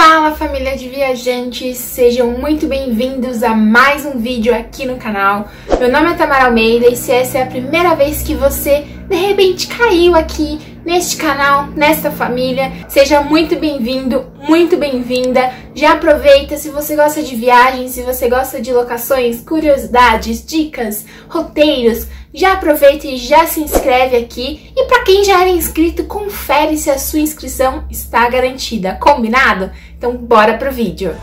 Fala, família de viajantes, sejam muito bem-vindos a mais um vídeo aqui no canal. Meu nome é Tamara Almeida e se essa é a primeira vez que você de repente caiu aqui neste canal, nesta família, seja muito bem-vindo, muito bem-vinda. Já aproveita, se você gosta de viagens, se você gosta de locações, curiosidades, dicas, roteiros, já aproveita e já se inscreve aqui. E para quem já era inscrito, confere se a sua inscrição está garantida, combinado? Então bora pro vídeo!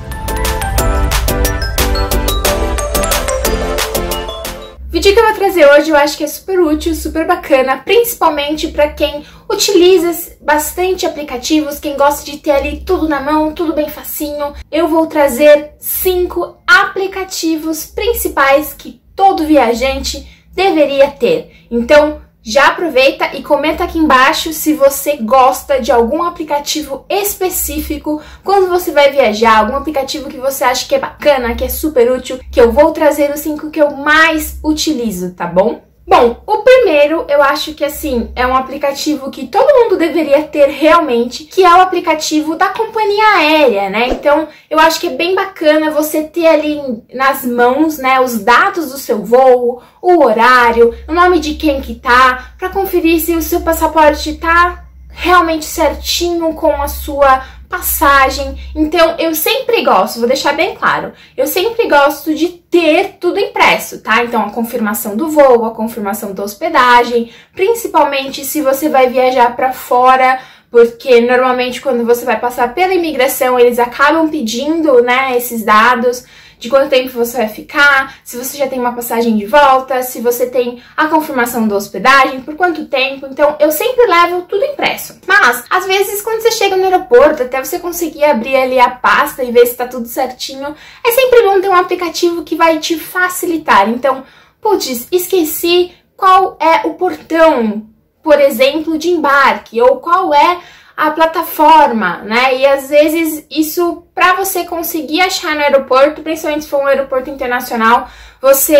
O vídeo que eu vou trazer hoje eu acho que é super útil, super bacana, principalmente para quem utiliza bastante aplicativos, quem gosta de ter ali tudo na mão, tudo bem facinho. Eu vou trazer 5 aplicativos principais que todo viajante deveria ter. Então, já aproveita e comenta aqui embaixo se você gosta de algum aplicativo específico quando você vai viajar, algum aplicativo que você acha que é bacana, que é super útil, que eu vou trazer os 5 que eu mais utilizo, tá bom? Bom, o primeiro eu acho que assim, é um aplicativo que todo mundo deveria ter realmente, que é o aplicativo da companhia aérea, né? Então, eu acho que é bem bacana você ter ali nas mãos, né, os dados do seu voo, o horário, o nome de quem que tá, para conferir se o seu passaporte tá realmente certinho com a sua passagem. Então, eu sempre gosto, vou deixar bem claro, eu sempre gosto de ter tudo impresso, tá? Então, a confirmação do voo, a confirmação da hospedagem, principalmente se você vai viajar para fora, porque normalmente quando você vai passar pela imigração, eles acabam pedindo, né, esses dados de quanto tempo você vai ficar, se você já tem uma passagem de volta, se você tem a confirmação da hospedagem, por quanto tempo. Então, eu sempre levo tudo impresso. Mas, às vezes, quando você chega no aeroporto, até você conseguir abrir ali a pasta e ver se tá tudo certinho, é sempre bom ter um aplicativo que vai te facilitar. Então, putz, esqueci qual é o portão, por exemplo, de embarque, ou qual é a plataforma, né? E às vezes isso, para você conseguir achar no aeroporto, principalmente se for um aeroporto internacional, você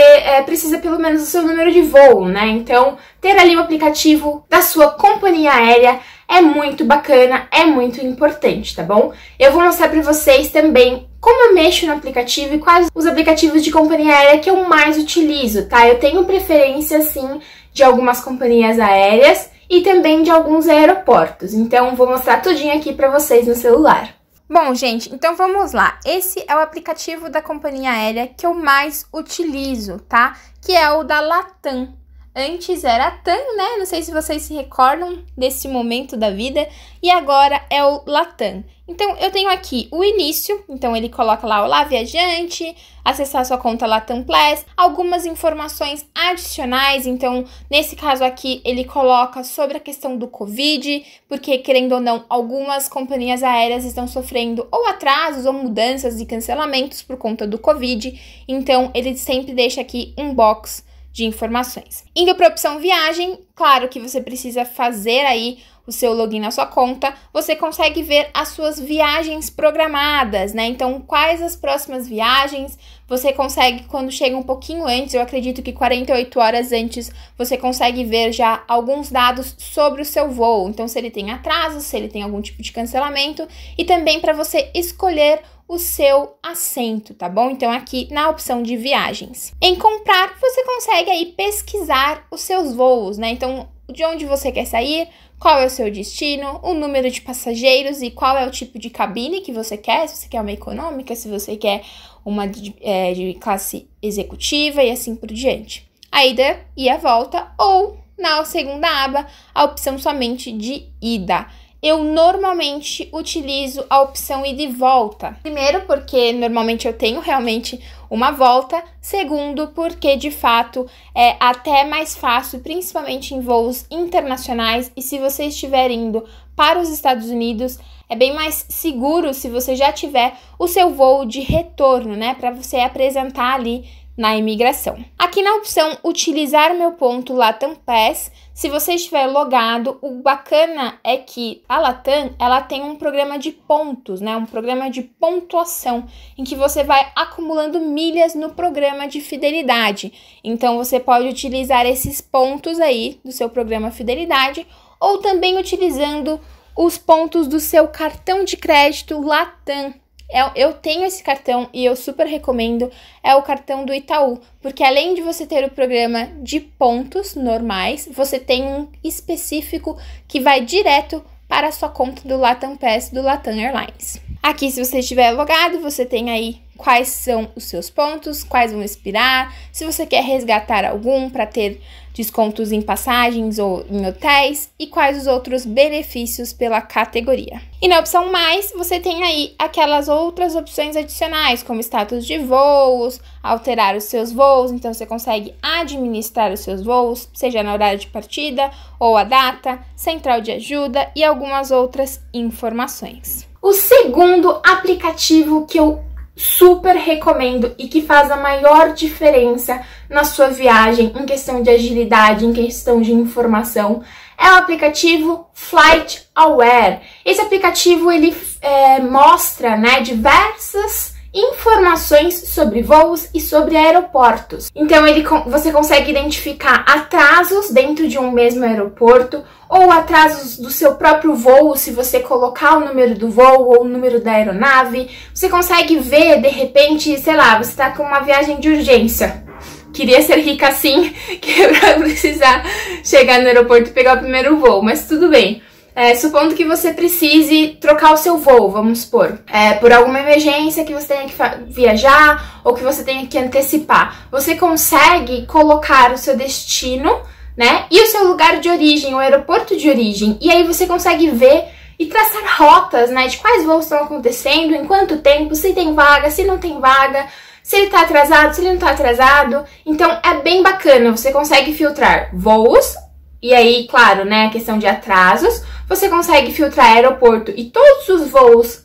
precisa pelo menos do seu número de voo, né? Então, ter ali o aplicativo da sua companhia aérea é muito bacana, é muito importante, tá bom? Eu vou mostrar para vocês também como eu mexo no aplicativo e quais os aplicativos de companhia aérea que eu mais utilizo, tá? Eu tenho preferência, sim, de algumas companhias aéreas e também de alguns aeroportos. Então, vou mostrar tudinho aqui para vocês no celular. Bom, gente, então vamos lá. Esse é o aplicativo da companhia aérea que eu mais utilizo, tá? Que é o da Latam. Antes era a TAM, né? Não sei se vocês se recordam desse momento da vida. E agora é o Latam. Então, eu tenho aqui o início. Então, ele coloca lá, olá, viajante, acessar sua conta Latam Plus. Algumas informações adicionais. Então, nesse caso aqui, ele coloca sobre a questão do Covid. Porque, querendo ou não, algumas companhias aéreas estão sofrendo ou atrasos ou mudanças e cancelamentos por conta do Covid. Então, ele sempre deixa aqui um box de informações. Indo para a opção viagem, claro que você precisa fazer aí o seu login na sua conta, você consegue ver as suas viagens programadas, né? Então, quais as próximas viagens, você consegue, quando chega um pouquinho antes, eu acredito que 48 horas antes, você consegue ver já alguns dados sobre o seu voo. Então, se ele tem atrasos, se ele tem algum tipo de cancelamento, e também para você escolher o seu assento, tá bom? Então, aqui na opção de viagens. Em comprar, você consegue aí pesquisar os seus voos, né? Então, de onde você quer sair, qual é o seu destino, o número de passageiros e qual é o tipo de cabine que você quer, se você quer uma econômica, se você quer uma de classe executiva e assim por diante. A ida e a volta, ou na segunda aba, a opção somente de ida. Eu normalmente utilizo a opção ida e volta. Primeiro, porque normalmente eu tenho realmente uma volta. Segundo, porque de fato é até mais fácil, principalmente em voos internacionais. E se você estiver indo para os Estados Unidos, é bem mais seguro se você já tiver o seu voo de retorno, né? Para você apresentar ali na imigração. Aqui na opção utilizar meu ponto Latam Pass, se você estiver logado, o bacana é que a Latam, ela tem um programa de pontos, né? Um programa de pontuação, em que você vai acumulando milhas no programa de fidelidade. Então, você pode utilizar esses pontos aí do seu programa Fidelidade, ou também utilizando os pontos do seu cartão de crédito Latam. Eu tenho esse cartão e eu super recomendo, é o cartão do Itaú, porque além de você ter o programa de pontos normais, você tem um específico que vai direto para a sua conta do Latam Pass do Latam Airlines. Aqui, se você estiver logado, você tem aí quais são os seus pontos, quais vão expirar, se você quer resgatar algum para ter descontos em passagens ou em hotéis e quais os outros benefícios pela categoria. E na opção mais, você tem aí aquelas outras opções adicionais, como status de voos, alterar os seus voos, então você consegue administrar os seus voos, seja no horário de partida ou a data, central de ajuda e algumas outras informações. O segundo aplicativo que eu super recomendo e que faz a maior diferença na sua viagem em questão de agilidade, em questão de informação, é o aplicativo Flight Aware. Esse aplicativo ele mostra, né, diversas informações sobre voos e sobre aeroportos. Então você consegue identificar atrasos dentro de um mesmo aeroporto ou atrasos do seu próprio voo, se você colocar o número do voo ou o número da aeronave. Você consegue ver, de repente, sei lá, você está com uma viagem de urgência. Queria ser rica assim, que é pra precisar chegar no aeroporto e pegar o primeiro voo, mas tudo bem. Supondo que você precise trocar o seu voo, vamos supor, por alguma emergência que você tenha que viajar ou que você tenha que antecipar. Você consegue colocar o seu destino, né, e o seu lugar de origem, o aeroporto de origem, e aí você consegue ver e traçar rotas, né, de quais voos estão acontecendo, em quanto tempo, se tem vaga, se não tem vaga, se ele tá atrasado, se ele não tá atrasado. Então é bem bacana, você consegue filtrar voos, e aí, claro, né, a questão de atrasos, você consegue filtrar aeroporto e todos os voos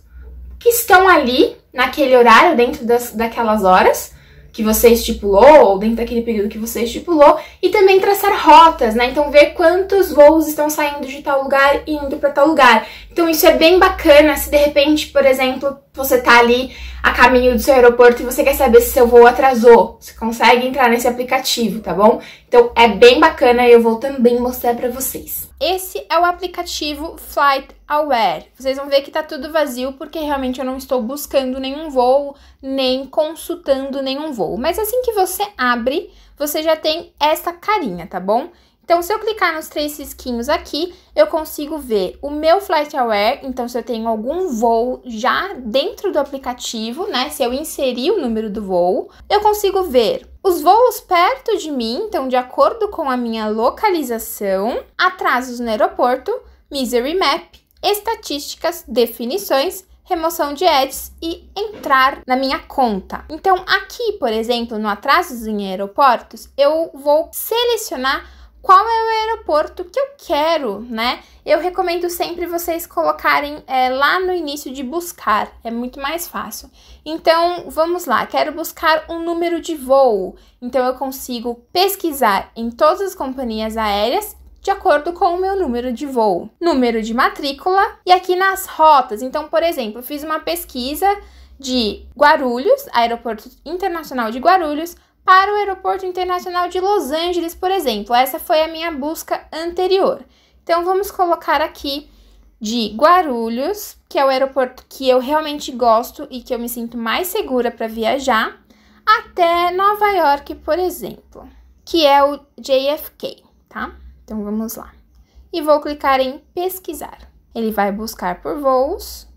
que estão ali, naquele horário, dentro daquelas horas que você estipulou, ou dentro daquele período que você estipulou, e também traçar rotas, né? Então, ver quantos voos estão saindo de tal lugar e indo para tal lugar. Então, isso é bem bacana se de repente, por exemplo, você tá ali a caminho do seu aeroporto e você quer saber se seu voo atrasou. Você consegue entrar nesse aplicativo, tá bom? Então, é bem bacana e eu vou também mostrar para vocês. Esse é o aplicativo Flight Aware. Vocês vão ver que tá tudo vazio porque realmente eu não estou buscando nenhum voo, nem consultando nenhum voo. Mas assim que você abre, você já tem essa carinha, tá bom? Então, se eu clicar nos 3 risquinhos aqui, eu consigo ver o meu Flight Aware. Então, se eu tenho algum voo já dentro do aplicativo, né? Se eu inserir o número do voo, eu consigo ver os voos perto de mim, então, de acordo com a minha localização, atrasos no aeroporto, Misery Map, estatísticas, definições, remoção de ads e entrar na minha conta. Então, aqui, por exemplo, no atrasos em aeroportos, eu vou selecionar qual é o aeroporto que eu quero, né? Eu recomendo sempre vocês colocarem lá no início de buscar, é muito mais fácil. Então, vamos lá, quero buscar um número de voo. Então, eu consigo pesquisar em todas as companhias aéreas de acordo com o meu número de voo. Número de matrícula e aqui nas rotas. Então, por exemplo, eu fiz uma pesquisa de Guarulhos, Aeroporto Internacional de Guarulhos, para o Aeroporto Internacional de Los Angeles, por exemplo. Essa foi a minha busca anterior. Então, vamos colocar aqui de Guarulhos, que é o aeroporto que eu realmente gosto e que eu me sinto mais segura para viajar, até Nova York, por exemplo, que é o JFK, tá? Então, vamos lá. E vou clicar em pesquisar. Ele vai buscar por voos.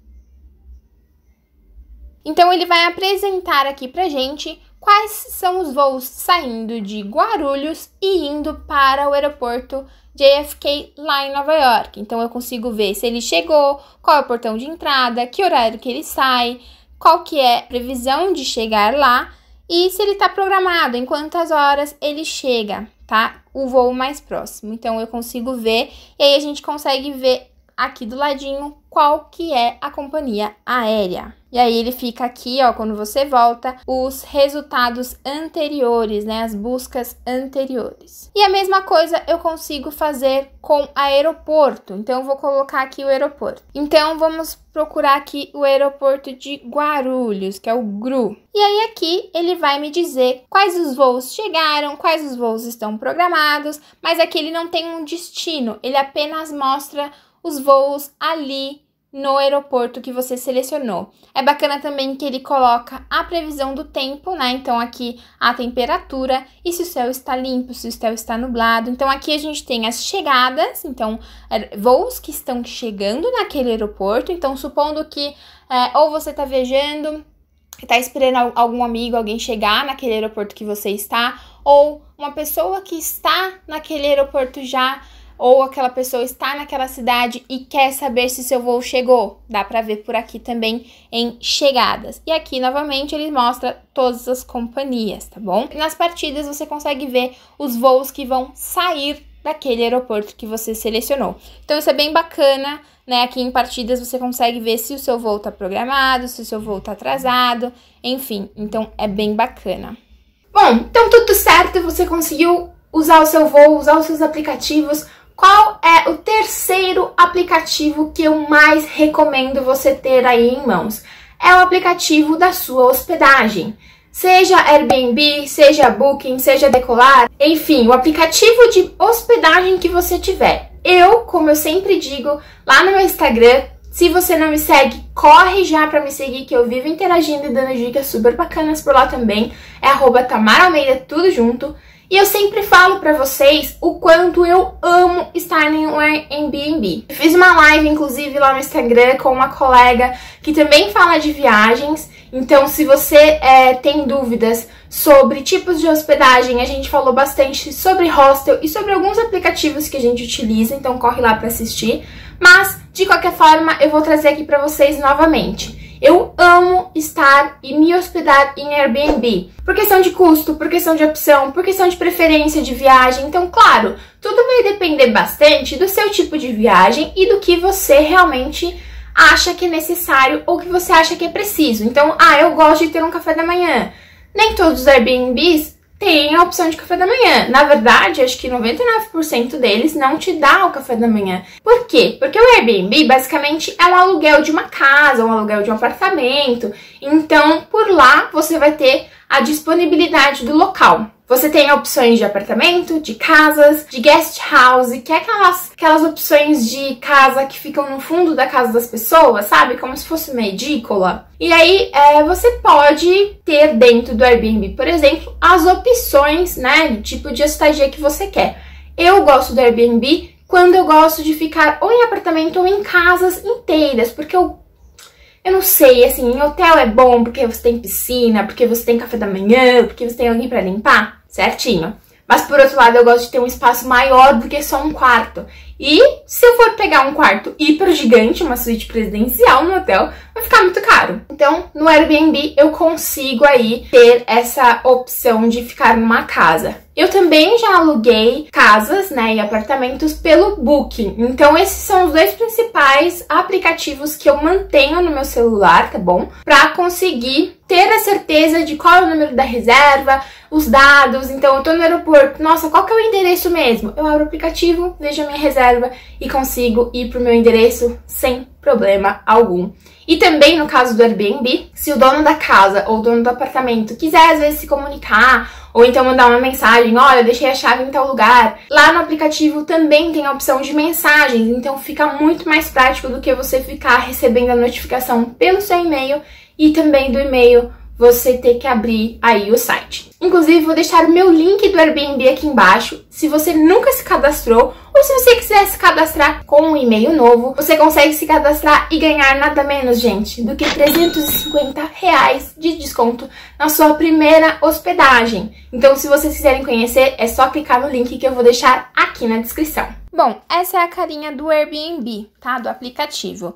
Então, ele vai apresentar aqui pra gente quais são os voos saindo de Guarulhos e indo para o aeroporto JFK lá em Nova York. Então, eu consigo ver se ele chegou, qual é o portão de entrada, que horário que ele sai, qual que é a previsão de chegar lá e se ele está programado, em quantas horas ele chega, tá? O voo mais próximo. Então, eu consigo ver e aí a gente consegue ver aqui do ladinho qual que é a companhia aérea. E aí ele fica aqui, ó, quando você volta, os resultados anteriores, né, as buscas anteriores. E a mesma coisa eu consigo fazer com aeroporto. Então eu vou colocar aqui o aeroporto. Então vamos procurar aqui o aeroporto de Guarulhos, que é o GRU. E aí aqui ele vai me dizer quais os voos chegaram, quais os voos estão programados, mas aqui ele não tem um destino, ele apenas mostra os voos ali no aeroporto que você selecionou. É bacana também que ele coloca a previsão do tempo, né? Então aqui a temperatura e se o céu está limpo, se o céu está nublado. Então aqui a gente tem as chegadas, então voos que estão chegando naquele aeroporto. Então supondo que ou você está viajando, está esperando algum amigo, alguém chegar naquele aeroporto que você está, ou uma pessoa que está naquele aeroporto já, ou aquela pessoa está naquela cidade e quer saber se seu voo chegou. Dá para ver por aqui também em chegadas. E aqui, novamente, ele mostra todas as companhias, tá bom? Nas partidas, você consegue ver os voos que vão sair daquele aeroporto que você selecionou. Então, isso é bem bacana, né? Aqui em partidas, você consegue ver se o seu voo tá programado, se o seu voo tá atrasado, enfim. Então, é bem bacana. Bom, então tudo certo, você conseguiu usar o seu voo, usar os seus aplicativos. Qual é o terceiro aplicativo que eu mais recomendo você ter aí em mãos? É o aplicativo da sua hospedagem. Seja Airbnb, seja Booking, seja Decolar, enfim, o aplicativo de hospedagem que você tiver. Como eu sempre digo, lá no meu Instagram, se você não me segue, corre já pra me seguir, que eu vivo interagindo e dando dicas super bacanas por lá também. É @TamaraAlmeida, tudo junto. E eu sempre falo pra vocês o quanto eu amo estar em um Airbnb. Eu fiz uma live, inclusive, lá no Instagram com uma colega que também fala de viagens. Então, se você tem dúvidas sobre tipos de hospedagem, a gente falou bastante sobre hostel e sobre alguns aplicativos que a gente utiliza. Então, corre lá pra assistir. Mas, de qualquer forma, eu vou trazer aqui pra vocês novamente. Eu amo estar e me hospedar em Airbnb, por questão de custo, por questão de opção, por questão de preferência de viagem. Então, claro, tudo vai depender bastante do seu tipo de viagem e do que você realmente acha que é necessário ou que você acha que é preciso. Então, eu gosto de ter um café da manhã. Nem todos os Airbnbs têm a opção de café da manhã. Na verdade, acho que 99% deles não te dá o café da manhã. Por quê? Porque o Airbnb, basicamente, é um aluguel de uma casa, um aluguel de um apartamento. Então, por lá, você vai ter a disponibilidade do local. Você tem opções de apartamento, de casas, de guest house, que é aquelas opções de casa que ficam no fundo da casa das pessoas, sabe? Como se fosse uma edícula. E aí, você pode ter dentro do Airbnb, por exemplo, as opções, né, do tipo de estadia que você quer. Eu gosto do Airbnb quando eu gosto de ficar ou em apartamento ou em casas inteiras, porque eu não sei, assim, em hotel é bom porque você tem piscina, porque você tem café da manhã, porque você tem alguém pra limpar, certinho. Mas, por outro lado, eu gosto de ter um espaço maior do que só um quarto. E se eu for pegar um quarto hiper gigante, uma suíte presidencial no hotel, vai ficar muito caro. Então, no Airbnb, eu consigo aí ter essa opção de ficar numa casa. Eu também já aluguei casas, né, e apartamentos pelo Booking. Então, esses são os dois principais aplicativos que eu mantenho no meu celular, tá bom? Pra conseguir ter a certeza de qual é o número da reserva, os dados. Então, eu tô no aeroporto, nossa, qual que é o endereço mesmo? Eu abro o aplicativo, vejo a minha reserva e consigo ir pro meu endereço sem problema algum. E também no caso do Airbnb, se o dono da casa ou o dono do apartamento quiser às vezes se comunicar ou então mandar uma mensagem, olha, eu deixei a chave em tal lugar, lá no aplicativo também tem a opção de mensagens, então fica muito mais prático do que você ficar recebendo a notificação pelo seu e-mail e também do e-mail você ter que abrir aí o site. Inclusive, vou deixar o meu link do Airbnb aqui embaixo. Se você nunca se cadastrou, ou se você quiser se cadastrar com um e-mail novo, você consegue se cadastrar e ganhar nada menos, gente, do que R$350 de desconto na sua primeira hospedagem. Então, se vocês quiserem conhecer, é só clicar no link que eu vou deixar aqui na descrição. Bom, essa é a carinha do Airbnb, tá? Do aplicativo.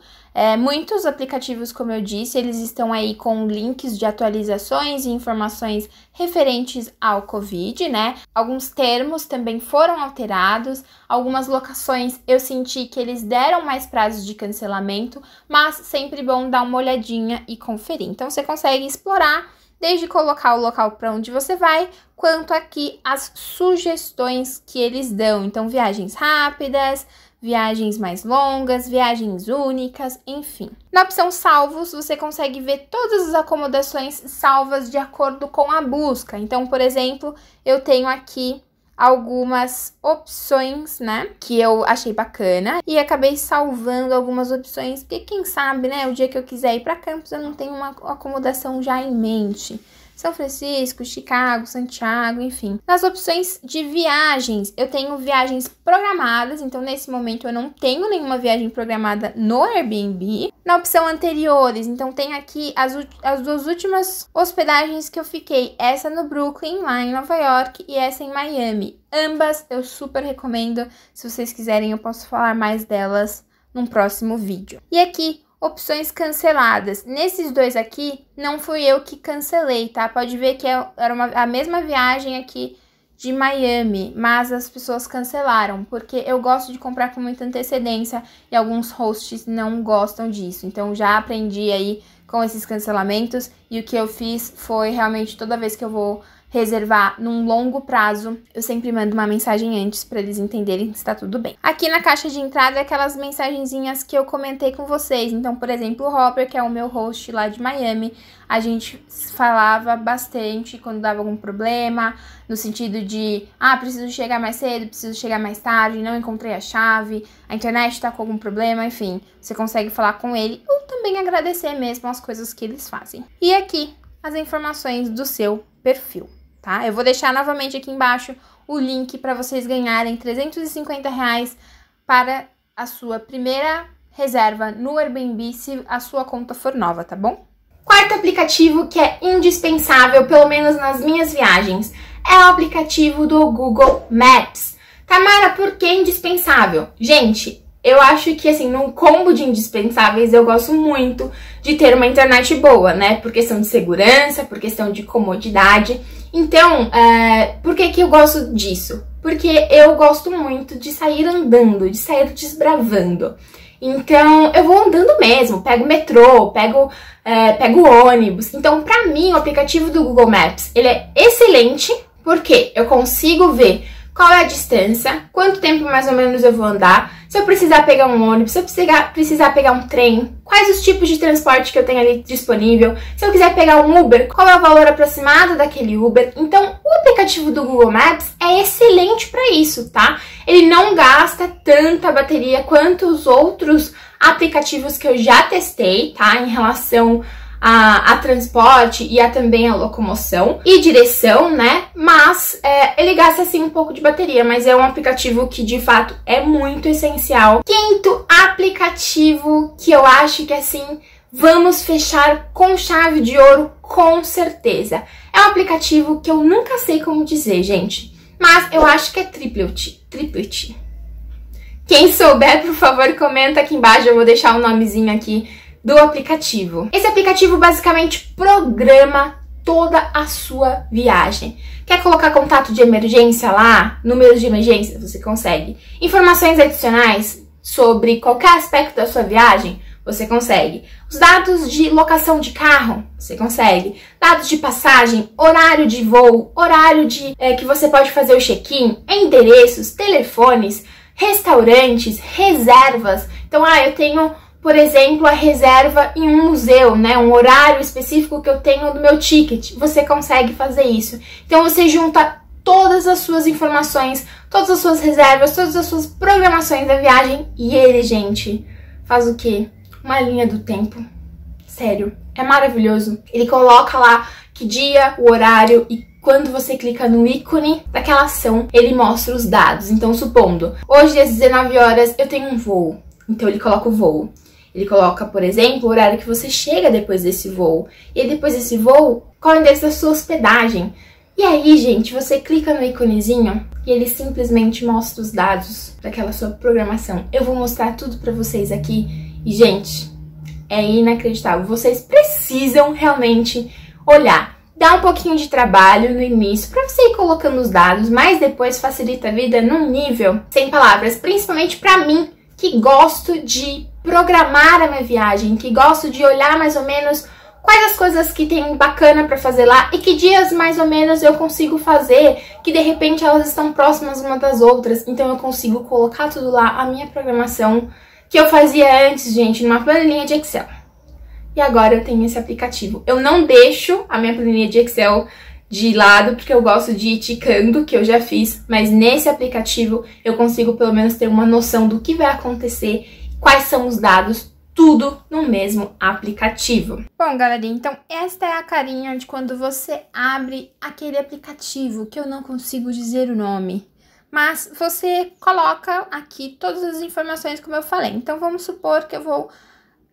Muitos aplicativos, como eu disse, eles estão aí com links de atualizações e informações referentes ao Covid, né? Alguns termos também foram alterados, algumas locações eu senti que eles deram mais prazos de cancelamento, mas sempre bom dar uma olhadinha e conferir. Então, você consegue explorar desde colocar o local para onde você vai, quanto aqui as sugestões que eles dão. Então, viagens rápidas, viagens mais longas, viagens únicas, enfim. Na opção salvos, você consegue ver todas as acomodações salvas de acordo com a busca. Então, por exemplo, eu tenho aqui algumas opções, né, que eu achei bacana e acabei salvando algumas opções, porque quem sabe, né, o dia que eu quiser ir para Campos eu não tenho uma acomodação já em mente. São Francisco, Chicago, Santiago, enfim. Nas opções de viagens, eu tenho viagens programadas, então nesse momento eu não tenho nenhuma viagem programada no Airbnb. Na opção anteriores, então tem aqui as duas últimas hospedagens que eu fiquei, essa no Brooklyn, lá em Nova York, e essa em Miami. Ambas eu super recomendo, se vocês quiserem eu posso falar mais delas num próximo vídeo. E aqui, opções canceladas. Nesses dois aqui, não fui eu que cancelei, tá? Pode ver que era a mesma viagem aqui de Miami, mas as pessoas cancelaram, porque eu gosto de comprar com muita antecedência e alguns hosts não gostam disso. Então, já aprendi aí com esses cancelamentos e o que eu fiz foi realmente toda vez que eu vou reservar num longo prazo, eu sempre mando uma mensagem antes para eles entenderem se tá tudo bem. Aqui na caixa de entrada é aquelas mensagenzinhas que eu comentei com vocês. Então, por exemplo, o Hopper, que é o meu host lá de Miami, a gente falava bastante quando dava algum problema, no sentido de, preciso chegar mais cedo, preciso chegar mais tarde, não encontrei a chave, a internet tá com algum problema, enfim, você consegue falar com ele ou também agradecer mesmo as coisas que eles fazem. E aqui, as informações do seu perfil. Tá? Eu vou deixar novamente aqui embaixo o link para vocês ganharem R$350 para a sua primeira reserva no Airbnb, se a sua conta for nova, tá bom? Quarto aplicativo que é indispensável, pelo menos nas minhas viagens, é o aplicativo do Google Maps. Tamara, por que indispensável? Gente, eu acho que, assim, num combo de indispensáveis, eu gosto muito de ter uma internet boa, né? Por questão de segurança, por questão de comodidade. Então, por que que eu gosto disso? Porque eu gosto muito de sair andando, de sair desbravando. Então, eu vou andando mesmo, pego o metrô, pego ônibus. Então, pra mim, o aplicativo do Google Maps, ele é excelente, porque eu consigo ver qual é a distância, quanto tempo mais ou menos eu vou andar, se eu precisar pegar um ônibus, se eu precisar pegar um trem, quais os tipos de transporte que eu tenho ali disponível, se eu quiser pegar um Uber, qual é o valor aproximado daquele Uber. Então, o aplicativo do Google Maps é excelente para isso, tá? Ele não gasta tanta bateria quanto os outros aplicativos que eu já testei, tá? Em relação a transporte e também a locomoção e direção, né? Mas ele gasta assim um pouco de bateria, mas é um aplicativo que de fato é muito essencial. Quinto aplicativo que eu acho que assim, vamos fechar com chave de ouro com certeza. É um aplicativo que eu nunca sei como dizer, gente, mas eu acho que é Triplet. Quem souber, por favor, comenta aqui embaixo, eu vou deixar o nomezinho aqui do aplicativo. Esse aplicativo basicamente programa toda a sua viagem. Quer colocar contato de emergência lá, números de emergência, você consegue. Informações adicionais sobre qualquer aspecto da sua viagem, você consegue. Os dados de locação de carro, você consegue. Dados de passagem, horário de voo, horário de que você pode fazer o check-in, endereços, telefones, restaurantes, reservas. Então, eu tenho, por exemplo, a reserva em um museu, né? Um horário específico que eu tenho no meu ticket. Você consegue fazer isso. Então, você junta todas as suas informações, todas as suas reservas, todas as suas programações da viagem. E ele, gente, faz o quê? Uma linha do tempo. Sério, é maravilhoso. Ele coloca lá que dia, o horário e quando você clica no ícone daquela ação, ele mostra os dados. Então, supondo, hoje às 19 horas eu tenho um voo. Então, ele coloca o voo. Ele coloca, por exemplo, o horário que você chega depois desse voo. E aí, depois desse voo, qual é o endereço da sua hospedagem. E aí, gente, você clica no íconezinho e ele simplesmente mostra os dados daquela sua programação. Eu vou mostrar tudo pra vocês aqui. E, gente, é inacreditável. Vocês precisam realmente olhar. Dá um pouquinho de trabalho no início pra você ir colocando os dados, mas depois facilita a vida num nível sem palavras. Principalmente pra mim, que gosto de programar a minha viagem, que gosto de olhar mais ou menos quais as coisas que tem bacana pra fazer lá e que dias mais ou menos eu consigo fazer, que de repente elas estão próximas uma das outras, então eu consigo colocar tudo lá, a minha programação que eu fazia antes, gente, numa planilha de Excel. E agora eu tenho esse aplicativo. Eu não deixo a minha planilha de Excel de lado, porque eu gosto de ir ticando, que eu já fiz, mas nesse aplicativo eu consigo pelo menos ter uma noção do que vai acontecer, quais são os dados, tudo no mesmo aplicativo. Bom, galerinha, então esta é a carinha de quando você abre aquele aplicativo, que eu não consigo dizer o nome. Mas você coloca aqui todas as informações como eu falei. Então, vamos supor que eu vou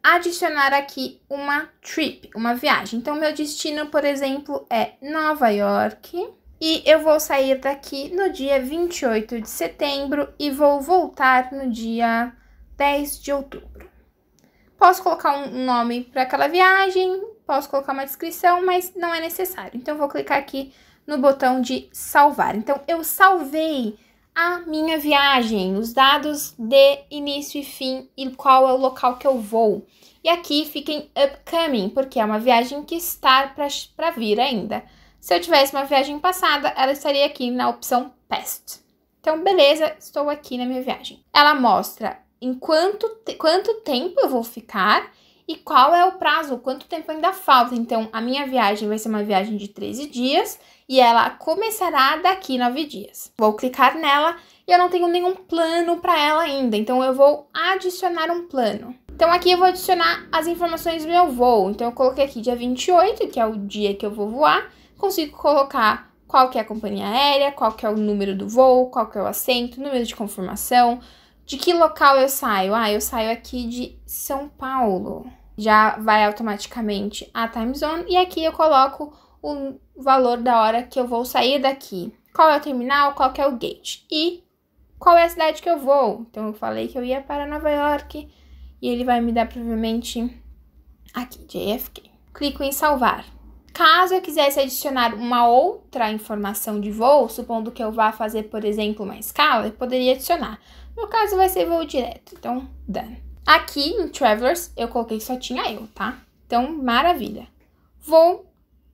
adicionar aqui uma trip, uma viagem. Então, meu destino, por exemplo, é Nova York. E eu vou sair daqui no dia 28 de setembro e vou voltar no dia 10 de outubro. Posso colocar um nome para aquela viagem, posso colocar uma descrição, mas não é necessário. Então, eu vou clicar aqui no botão de salvar. Então, eu salvei a minha viagem, os dados de início e fim e qual é o local que eu vou. E aqui fiquem upcoming, porque é uma viagem que está para vir ainda. Se eu tivesse uma viagem passada, ela estaria aqui na opção past. Então, beleza, estou aqui na minha viagem. Ela mostra em quanto tempo eu vou ficar e qual é o prazo, quanto tempo ainda falta. Então, a minha viagem vai ser uma viagem de 13 dias e ela começará daqui 9 dias. Vou clicar nela e eu não tenho nenhum plano para ela ainda, então eu vou adicionar um plano. Então, aqui eu vou adicionar as informações do meu voo. Então, eu coloquei aqui dia 28, que é o dia que eu vou voar. Consigo colocar qual que é a companhia aérea, qual que é o número do voo, qual que é o assento, número de confirmação. De que local eu saio? Ah, eu saio aqui de São Paulo. Já vai automaticamente a time zone. E aqui eu coloco o valor da hora que eu vou sair daqui. Qual é o terminal, qual que é o gate. E qual é a cidade que eu vou. Então, eu falei que eu ia para Nova York. E ele vai me dar, provavelmente, aqui, JFK. Clico em salvar. Caso eu quisesse adicionar uma outra informação de voo, supondo que eu vá fazer, por exemplo, uma escala, eu poderia adicionar. No meu caso, vai ser voo direto. Então, done. Aqui, em Travelers, eu coloquei que só tinha eu, tá? Então, maravilha. Vou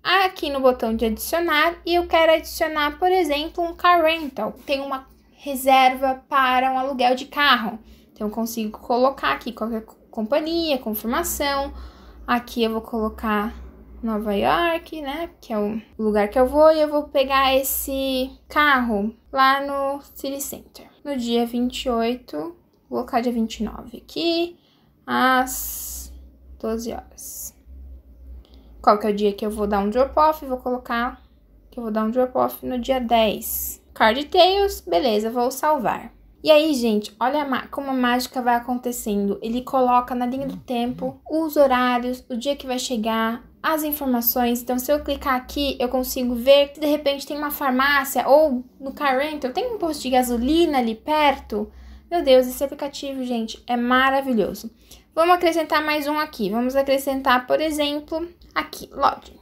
aqui no botão de adicionar e eu quero adicionar, por exemplo, um car rental. Tem uma reserva para um aluguel de carro. Então, eu consigo colocar aqui qualquer companhia, confirmação. Aqui eu vou colocar Nova York, né? Que é o lugar que eu vou. E eu vou pegar esse carro lá no City Center. No dia 28, vou colocar dia 29 aqui, às 12 horas. Qual que é o dia que eu vou dar um drop-off? Vou colocar que eu vou dar um drop-off no dia 10. Car details, beleza, vou salvar. E aí, gente, olha como a mágica vai acontecendo. Ele coloca na linha do tempo os horários, o dia que vai chegar, as informações. Então, se eu clicar aqui, eu consigo ver que de repente tem uma farmácia ou no car rental, tem um posto de gasolina ali perto. Meu Deus, esse aplicativo, gente, é maravilhoso. Vamos acrescentar mais um aqui. Vamos acrescentar, por exemplo, aqui, lodging,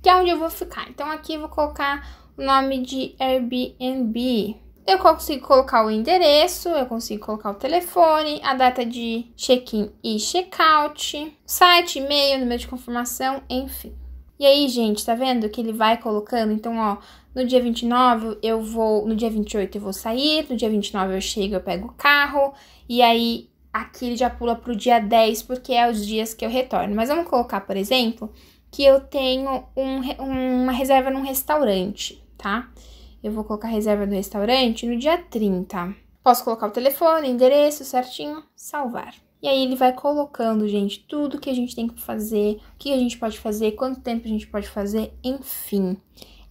que é onde eu vou ficar. Então, aqui eu vou colocar o nome de Airbnb. Eu consigo colocar o endereço, eu consigo colocar o telefone, a data de check-in e check-out, site, e-mail, número de confirmação, enfim. E aí, gente, tá vendo que ele vai colocando? Então, ó, no dia 29 eu vou, no dia 28 eu vou sair, no dia 29 eu chego, eu pego o carro, e aí aqui ele já pula pro dia 10, porque é os dias que eu retorno. Mas vamos colocar, por exemplo, que eu tenho uma reserva num restaurante, tá? Eu vou colocar a reserva do restaurante no dia 30. Posso colocar o telefone, endereço certinho, salvar. E aí ele vai colocando, gente, tudo que a gente tem que fazer, o que a gente pode fazer, quanto tempo a gente pode fazer, enfim.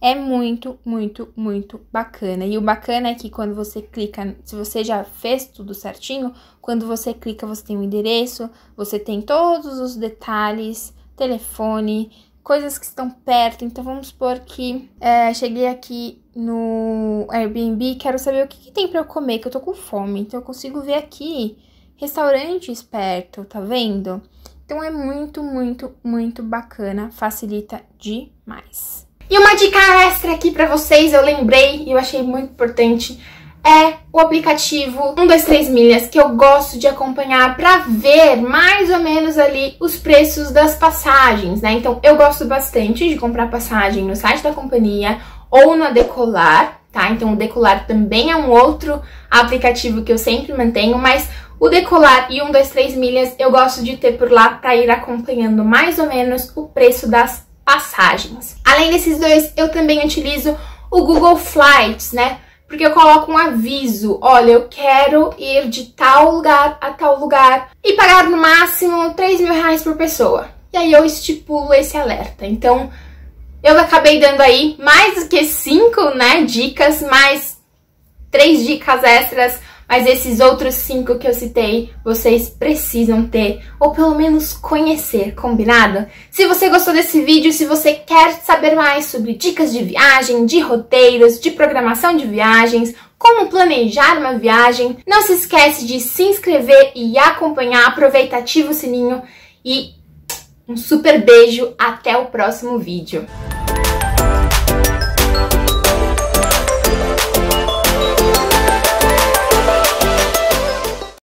É muito, muito, muito bacana. E o bacana é que quando você clica, se você já fez tudo certinho, quando você clica, você tem o endereço, você tem todos os detalhes, telefone, coisas que estão perto. Então, vamos supor que cheguei aqui no Airbnb, quero saber o que tem pra eu comer, que eu tô com fome. Então, eu consigo ver aqui restaurantes perto, tá vendo? Então, é muito, muito, muito bacana, facilita demais. E uma dica extra aqui pra vocês, eu lembrei e eu achei muito importante, é o aplicativo 123 Milhas, que eu gosto de acompanhar pra ver mais ou menos ali os preços das passagens, né? Então, eu gosto bastante de comprar passagem no site da companhia ou na Decolar, tá? Então, o Decolar também é um outro aplicativo que eu sempre mantenho, mas o Decolar e 123 Milhas eu gosto de ter por lá pra ir acompanhando mais ou menos o preço das passagens. Além desses dois, eu também utilizo o Google Flights, né? Porque eu coloco um aviso, olha, eu quero ir de tal lugar a tal lugar e pagar no máximo 3 mil reais por pessoa. E aí eu estipulo esse alerta. Então, eu acabei dando aí mais do que 5, né, dicas, mais 3 dicas extras, mas esses outros 5 que eu citei, vocês precisam ter, ou pelo menos conhecer, combinado? Se você gostou desse vídeo, se você quer saber mais sobre dicas de viagem, de roteiros, de programação de viagens, como planejar uma viagem, não se esquece de se inscrever e acompanhar, aproveita, ativa o sininho e um super beijo, até o próximo vídeo.